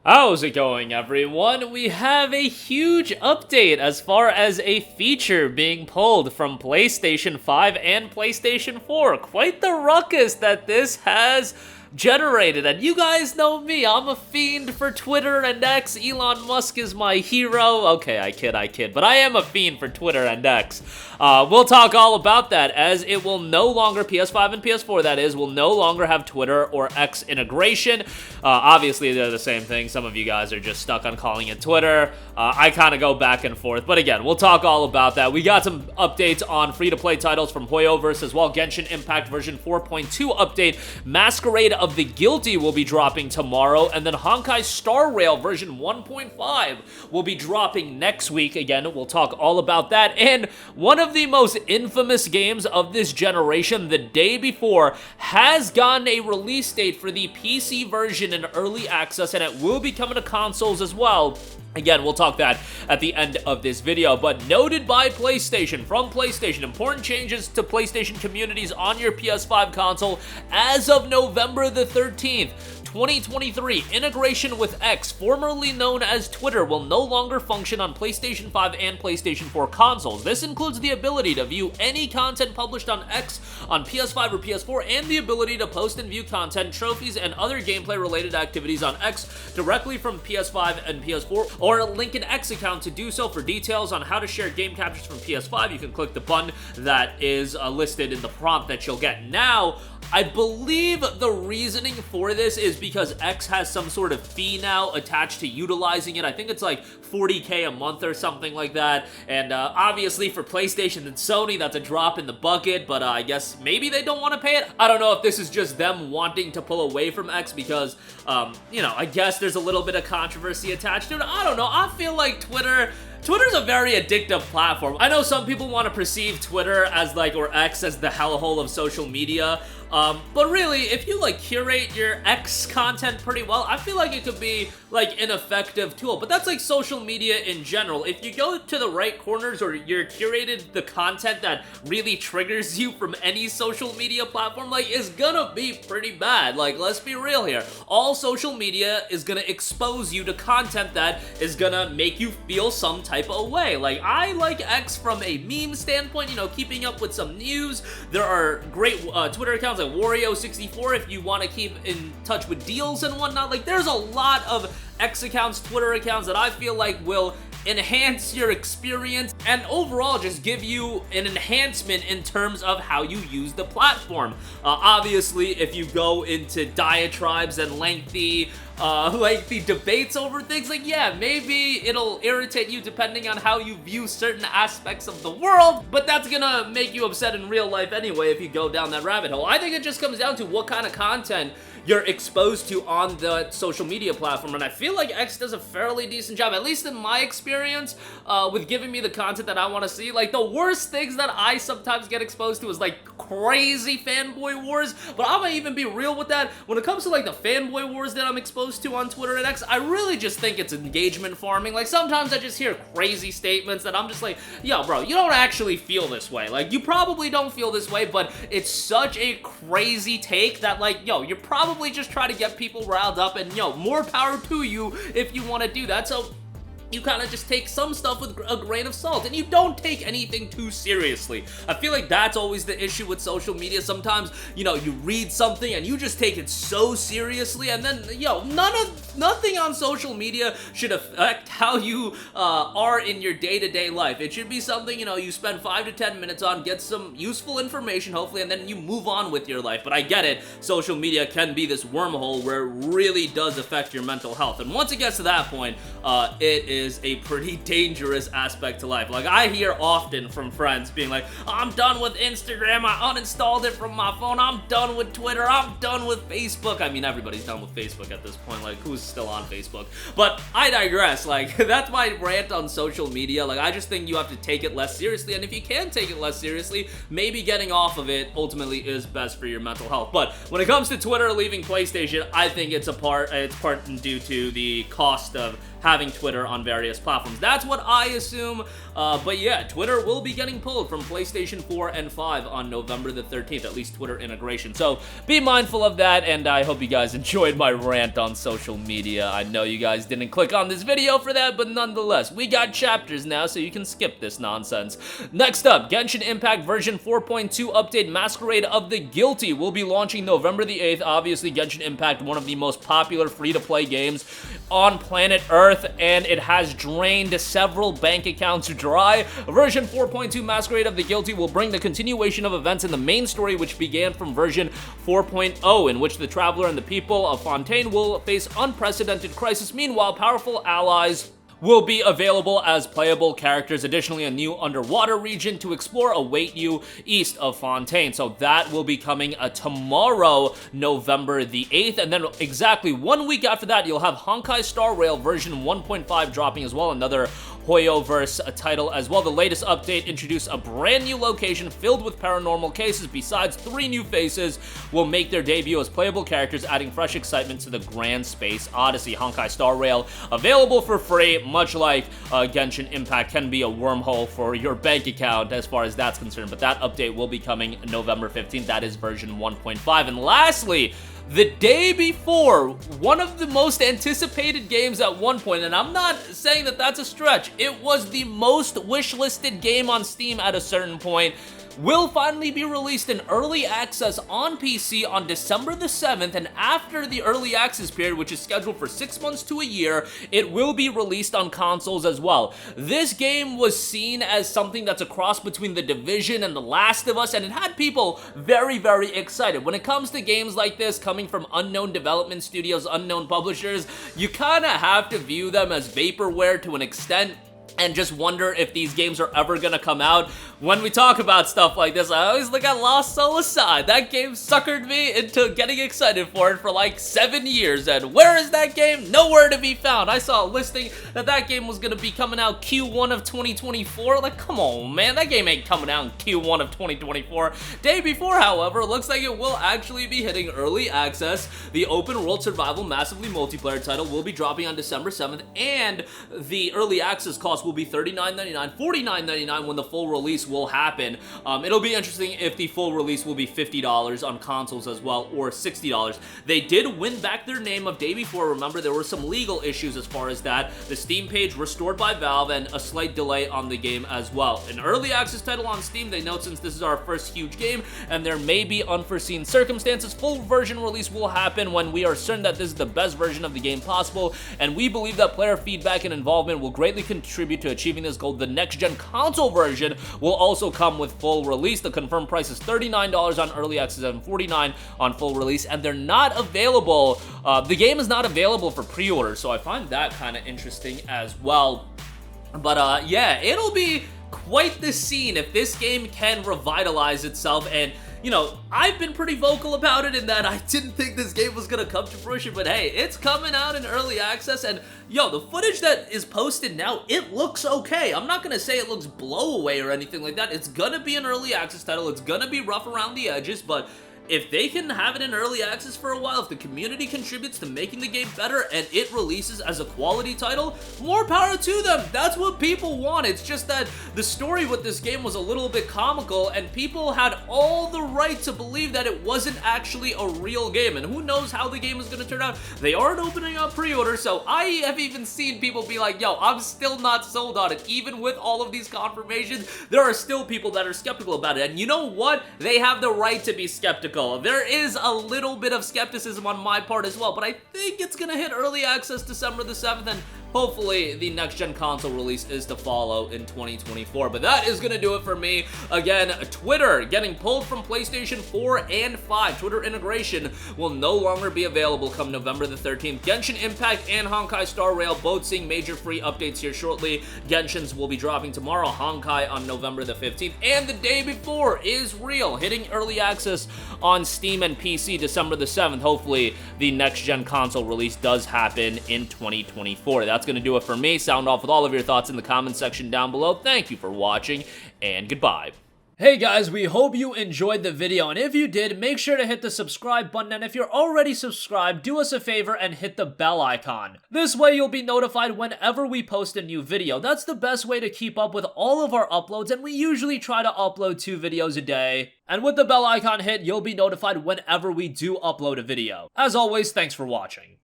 How's it going, everyone? We have a huge update as far as a feature being pulled from PlayStation 5 and PlayStation 4. Quite the ruckus that this has generated, and you guys know me, I'm a fiend for Twitter and X. Elon Musk is my hero. Okay, I kid, but I am a fiend for Twitter and X. We'll talk all about that, as it will no longer, PS5 and PS4 that is, will no longer have Twitter or X integration. Obviously they're the same thing. Some of you guys are just stuck on calling it Twitter. I kind of go back and forth, but again, we'll talk all about that. We got some updates on free-to-play titles from Hoyoverse as well. Genshin Impact version 4.2 update. Masquerade of the Guilty will be dropping tomorrow, and then Honkai Star Rail version 1.5 will be dropping next week. Again, we'll talk all about that. And one of the most infamous games of this generation, the day before, has gotten a release date for the PC version in early access, and it will be coming to consoles as well. Again, we'll talk that at the end of this video, but noted by PlayStation, from PlayStation, important changes to PlayStation communities on your PS5 console as of November the 13th. 2023, integration with X, formerly known as Twitter, will no longer function on PlayStation 5 and PlayStation 4 consoles. This includes the ability to view any content published on X on PS5 or PS4, and the ability to post and view content, trophies, and other gameplay-related activities on X directly from PS5 and PS4, or link an X account to do so. For details on how to share game captures from PS5, you can click the button that is listed in the prompt that you'll get. Now, I believe the reasoning for this is because X has some sort of fee now attached to utilizing it. I think it's like $40K a month or something like that. And obviously for PlayStation and Sony, that's a drop in the bucket, but I guess maybe they don't want to pay it. I don't know if this is just them wanting to pull away from X because, you know, I guess there's a little bit of controversy attached to it. I don't know. I feel like Twitter's a very addictive platform. I know some people want to perceive Twitter as like, or X as the hellhole of social media. But really, if you like curate your X content pretty well, I feel like it could be like an effective tool. But that's like social media in general. If you go to the right corners, or you're curated the content that really triggers you from any social media platform, like, is gonna be pretty bad. Like, let's be real here. All social media is gonna expose you to content that is gonna make you feel some type of way. Like, I like X from a meme standpoint, you know, keeping up with some news. There are great Twitter accounts like Wario64 if you want to keep in touch with deals and whatnot. Like, there's a lot of X accounts, Twitter accounts that I feel like will enhance your experience and overall just give you an enhancement in terms of how you use the platform. Obviously, if you go into diatribes and lengthy debates over things, like, yeah, maybe it'll irritate you depending on how you view certain aspects of the world, but that's gonna make you upset in real life anyway if you go down that rabbit hole. I think it just comes down to what kind of content you're exposed to on the social media platform, and I feel like X does a fairly decent job, at least in my experience, with giving me the content that I want to see. Like, the worst things that I sometimes get exposed to is like crazy fanboy wars, but I'm gonna even be real with that. When it comes to like the fanboy wars that I'm exposed to on Twitter and X, I really just think it's engagement farming. Like, sometimes I just hear crazy statements that I'm just like, yo, bro, you don't actually feel this way. Like, you probably don't feel this way, but it's such a crazy take that, like, yo, you're probably just try to get people riled up, and yo, more power to you if you want to do that. So you kind of just take some stuff with a grain of salt, and you don't take anything too seriously. I feel like that's always the issue with social media. Sometimes, you know, you read something and you just take it so seriously, and then, yo, nothing on social media should affect how you are in your day-to-day life. It should be something, you know, you spend 5 to 10 minutes on, get some useful information, hopefully, and then you move on with your life. But I get it, social media can be this wormhole where it really does affect your mental health. And once it gets to that point, it is a pretty dangerous aspect to life. Like, I hear often from friends being like, I'm done with Instagram, I uninstalled it from my phone, I'm done with Twitter, I'm done with Facebook. I mean, everybody's done with Facebook at this point. Like, who's still on Facebook? But I digress. Like, that's my rant on social media. Like, I just think you have to take it less seriously, and if you can take it less seriously, maybe getting off of it ultimately is best for your mental health. But when it comes to Twitter leaving PlayStation, I think it's part due to the cost of having Twitter on various platforms. That's what I assume, but yeah, Twitter will be getting pulled from PlayStation 4 and 5 on November the 13th, at least Twitter integration. So be mindful of that, and I hope you guys enjoyed my rant on social media. I know you guys didn't click on this video for that, but nonetheless, we got chapters now, so you can skip this nonsense. Next up, Genshin Impact version 4.2 update Masquerade of the Guilty will be launching November the 8th. Obviously, Genshin Impact, one of the most popular free-to-play games on planet Earth, and it has drained several bank accounts dry. Version 4.2 Masquerade of the Guilty will bring the continuation of events in the main story, which began from version 4.0, in which the Traveler and the people of Fontaine will face unprecedented crisis. Meanwhile, powerful allies will be available as playable characters. Additionally, a new underwater region to explore await you east of Fontaine. So that will be coming tomorrow, November the 8th. And then exactly 1 week after that, you'll have Honkai Star Rail version 1.5 dropping as well, another Hoyoverse title as well. The latest update introduced a brand new location filled with paranormal cases. Besides, 3 new faces will make their debut as playable characters, adding fresh excitement to the Grand Space Odyssey. Honkai Star Rail available for free, much like Genshin Impact can be a wormhole for your bank account as far as that's concerned, but that update will be coming November 15th. That is version 1.5. And lastly, the day before, one of the most anticipated games at one point, and I'm not saying that that's a stretch, it was the most wishlisted game on Steam at a certain point, will finally be released in early access on PC on December the 7th, and after the early access period, which is scheduled for 6 months to a year, it will be released on consoles as well. This game was seen as something that's a cross between The Division and The Last of Us, and it had people very, very excited. When it comes to games like this, coming from unknown development studios, unknown publishers, you kind of have to view them as vaporware to an extent, and just wonder if these games are ever gonna come out. When we talk about stuff like this, I always look at Lost Soul Aside. That game suckered me into getting excited for it for like 7 years, and where is that game? Nowhere to be found. I saw a listing that that game was gonna be coming out Q1 of 2024. Like, come on, man, that game ain't coming out in Q1 of 2024. Day before, however, looks like it will actually be hitting early access. The open world survival massively multiplayer title will be dropping on December 7th, and the early access cost will be $39.99, $49.99 when the full release will happen. It'll be interesting if the full release will be $50 on consoles as well, or $60. They did win back their name of day before. Remember, there were some legal issues as far as that. The Steam page restored by Valve, and a slight delay on the game as well. An early access title on Steam, they note, since this is our first huge game and there may be unforeseen circumstances, full version release will happen when we are certain that this is the best version of the game possible, and we believe that player feedback and involvement will greatly contribute to achieving this goal. The next-gen console version will also come with full release. The confirmed price is $39 on early access and $49 on full release, and they're not available. The game is not available for pre-order, so I find that kind of interesting as well. But yeah, it'll be quite the scene if this game can revitalize itself. And you know, I've been pretty vocal about it in that I didn't think this game was gonna come to fruition, but hey, it's coming out in early access, and yo, the footage that is posted now, it looks okay. I'm not gonna say it looks blow away or anything like that. It's gonna be an early access title. It's gonna be rough around the edges, but if they can have it in early access for a while, if the community contributes to making the game better and it releases as a quality title, more power to them. That's what people want. It's just that the story with this game was a little bit comical, and people had all the right to believe that it wasn't actually a real game, and who knows how the game is going to turn out. They aren't opening up pre-order, so I have even seen people be like, yo, I'm still not sold on it. Even with all of these confirmations, there are still people that are skeptical about it, and you know what? They have the right to be skeptical. There is a little bit of skepticism on my part as well, but I think it's gonna hit early access December the 7th, and hopefully the next-gen console release is to follow in 2024. But that is gonna do it for me. Again, Twitter getting pulled from PlayStation 4 and 5. Twitter integration will no longer be available come November the 13th. Genshin Impact and Honkai Star Rail both seeing major free updates here shortly. Genshin's will be dropping tomorrow, Honkai on November the 15th, and the day before is Real, hitting early access on Steam and PC December the 7th. Hopefully the next-gen console release does happen in 2024. That's going to do it for me. Sound off with all of your thoughts in the comments section down below. Thank you for watching, and goodbye. Hey guys, we hope you enjoyed the video, and if you did, make sure to hit the subscribe button, and if you're already subscribed, do us a favor and hit the bell icon. This way you'll be notified whenever we post a new video. That's the best way to keep up with all of our uploads, and we usually try to upload 2 videos a day. And with the bell icon hit, you'll be notified whenever we do upload a video. As always, thanks for watching.